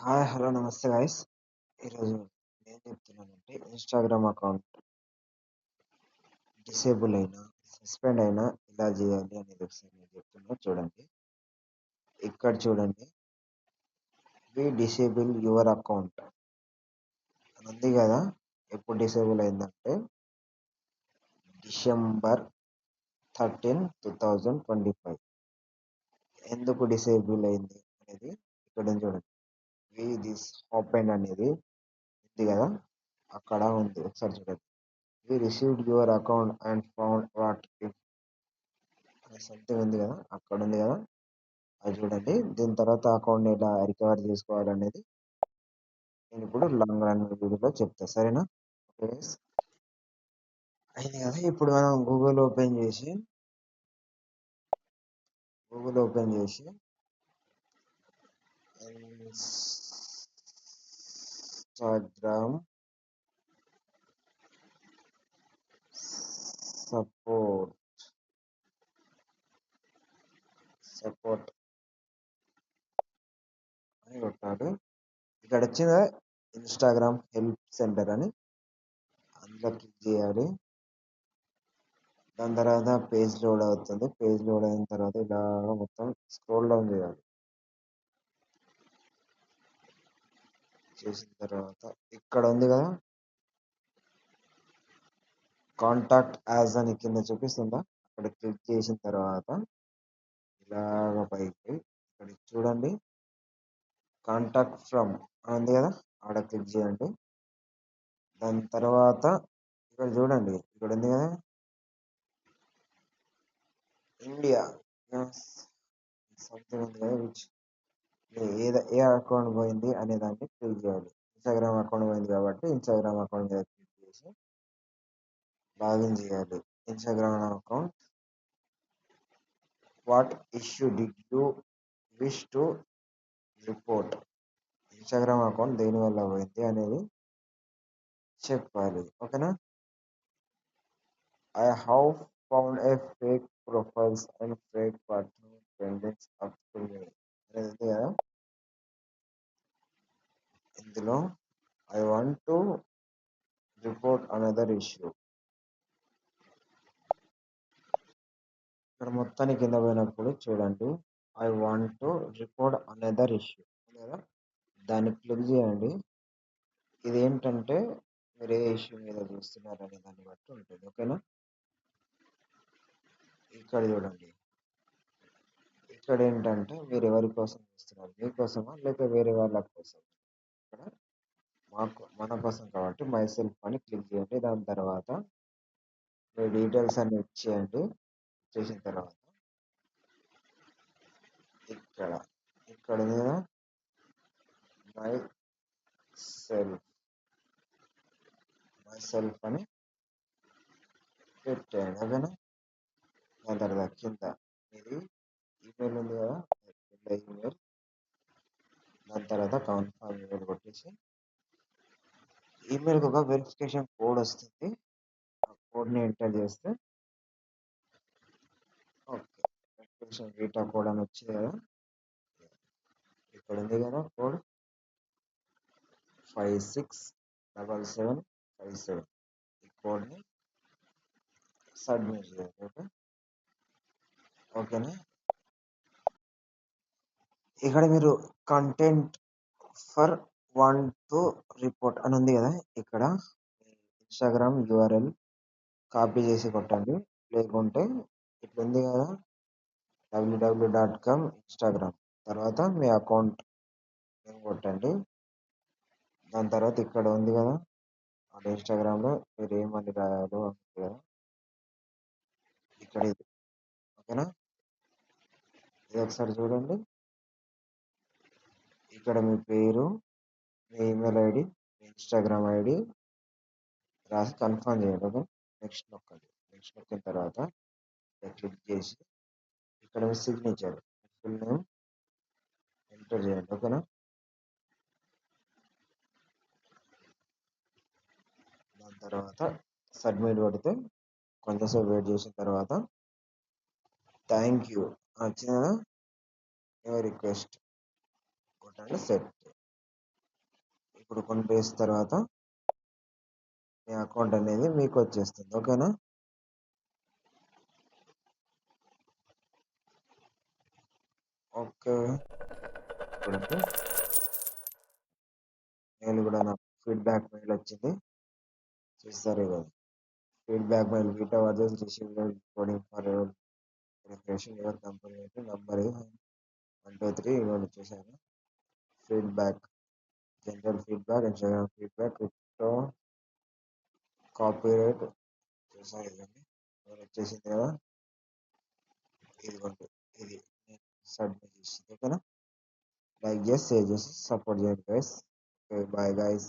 Hi! Hello! నమస్తే guys. ఈరోజు నేను చెప్తున్నానంటే ఇన్‌స్టాగ్రామ్ అకౌంట్ డిసేబుల్ అయినా, సస్పెండ్ అయినా ఎలా జేయాలి అనేది ఒకసారి నేను చెప్తున్నా చూడండి. ఇక్కడ చూడండి. డిసేబుల్ యువర్ అకౌంట్ అని ఉంది గదా! ఎప్పుడు డిసేబుల్ అయిందంటే డిసెంబర్ 13, 2025. ఎందుకు డిసేబుల్ అయింది అనేది ఇక్కడ ఉంది చూడండి. దిస్ హ్యాపెండ్ అనేది ఉంది గదా! అక్కడ ఉంది. ఒకసారి చూడండి. Received your account and found what if అనే సంథింగ్ ఉంది కదా, అక్కడ ఉంది కదా, అది చూడండి. దీని తర్వాత అకౌంట్ ఎలా రికవర్ చేసుకోవాలనేది నేను ఇప్పుడు లాంగ్ రన్ వీడియోలో చెప్తా, సరేనా? Okay guys. అయింది కదా. ఇప్పుడు మనం గూగుల్ ఓపెన్ చేసి ఇన్స్టాగ్రామ్ సపోర్ట్ సపోర్ట్ అని కొట్టాలి. ఇక్కడ వచ్చిన ఇన్స్టాగ్రామ్ హెల్ప్ సెంటర్ అని అందులో క్లిక్ చేయాలి. దాని తర్వాత పేజ్ లోడ్ అవుతుంది. పేజ్ లోడ్ అయిన తర్వాత ఇలా మొత్తం స్క్రోల్ డౌన్ చేయాలి. చేసిన తర్వాత ఇక్కడ ఉంది కదా, కాంటాక్ట్ యాజ్ అని కింద చూపిస్తుందా, అక్కడ క్లిక్ చేసిన తర్వాత ఇలాగ పైకి ఇక్కడ చూడండి, కాంటాక్ట్ ఫ్రమ్ ఉంది కదా, అక్కడ క్లిక్ చేయండి. దాని తర్వాత ఇక్కడ చూడండి, ఇక్కడ ఉంది కదా ఇండియా సంథింగ్ ఉంది కదా, విచ్ ఏ అకౌంట్ పోయింది అనే దాన్ని క్లిక్ చేయాలి. ఇన్స్టాగ్రామ్ అకౌంట్ పోయింది కాబట్టి ఇన్స్టాగ్రామ్ అకౌంట్ మీద క్లిక్ చేసి లాగిన్ చేయాలి. Instagram account what issue did you wish to report, Instagram account దేని వల్ల పోయింది అనేది చెప్పాలి. ఓకేనా? I have found a fake profiles and fake partner trendings up to me అనేది ఉంది కదా, ఇందులో I want to report another issue, ఇక్కడ మొత్తానికి కింద పోయినప్పుడు చూడండి, I want to report another issue కదా, దాన్ని క్లిక్ చేయండి. ఇది ఏంటంటే మీరు ఏ ఇష్యూ మీద చూస్తున్నారు అనే దాన్ని బట్టి ఉంటుంది. ఓకేనా? ఇక్కడ చూడండి, ఇక్కడ ఏంటంటే మీరు ఎవరి కోసం చూస్తున్నారు, మీకోసమా లేక వేరే వాళ్ళ కోసం? ఇక్కడ మన కోసం కాబట్టి మై సెల్ఫ్ అని క్లిక్ చేయండి. దాని తర్వాత మీ డీటెయిల్స్ అన్ని ఇచ్చేయండి. చేసిన తర్వాత ఇక్కడ ఇక్కడ ఉంది కదా, మై సెల్ఫ్ అని పెట్టేయండి. ఓకేనా? దాని తర్వాత కింద ఇది ఈమెయిల్ ఉంది కదా, కింద ఈమెయిల్, దాని తర్వాత కన్ఫర్మ్ ఈమెయిల్ కొట్టేసి ఈమెయిల్కి ఒక వెరిఫికేషన్ కోడ్ వస్తుంది. ఆ కోడ్ని ఎంటర్ చేస్తే ఓకే, వెరిఫికేషన్ డేటా కోడ్ అని వచ్చింది కదా, ఇక్కడ ఉంది కదా కోడ్ 567757. ఈ కోడ్ని సబ్మిట్ చేయాలి. ఓకే, ఓకేనా? ఇక్కడ మీరు content for one to report అని ఉంది కదా, ఇక్కడ ఇన్స్టాగ్రామ్ యూఆర్ఎల్ కాపీ చేసి కొట్టండి. లేకుంటే ఇట్లా ఉంది కదా, www.com ఇన్స్టాగ్రామ్, తర్వాత మీ అకౌంట్ కొట్టండి. దాని తర్వాత ఇక్కడ ఉంది కదా, అంటే ఇన్స్టాగ్రామ్లో మీరు ఏమని రాయాలో ఉంది కదా, ఇక్కడ ఇది. ఓకేనా? ఇది ఒకసారి చూడండి. ఇక్కడ మీ పేరు, మీ ఈమెయిల్ ఐడి, మీ ఇన్స్టాగ్రామ్ ఐడి రాసి కన్ఫర్మ్ చేయండి. ఓకే, నెక్స్ట్ నొక్కండి. నెక్స్ట్ నొక్కిన తర్వాత క్లిక్ చేసి ఇక్కడ మీ సిగ్నేచర్, ఫుల్ నేమ్ ఎంటర్ చేయండి. ఓకేనా? దాని తర్వాత సబ్మిట్ కొడితే కొంచెంసేపు వెయిట్ చేసిన తర్వాత థ్యాంక్ యూ వచ్చిన రిక్వెస్ట్ కొట్టండి, సెట్. ఇప్పుడు కొన్ని డేస్ తర్వాత మీ అకౌంట్ అనేది మీకు వచ్చేస్తుంది. ఓకేనా? ఓకే, చూడండి, మెయిల్ కూడా నాకు ఫీడ్బ్యాక్ మెయిల్ వచ్చింది. చూస్తారు కదా, feedback mail beta versions receive coding for refreshing your company number 123 ఇవ్వండి. చూసాను feedback, general feedback, Instagram feedback, crypto copyright. చూసాను ఇదండి, వచ్చేసింది కదా. ఇదిగోండి, ఇది నేను సబ్మిట్ చేసింది. ఓకేనా? లైక్ చేసి షేర్ చేసి సపోర్ట్ చేయండి గైస్. Okay, bye guys.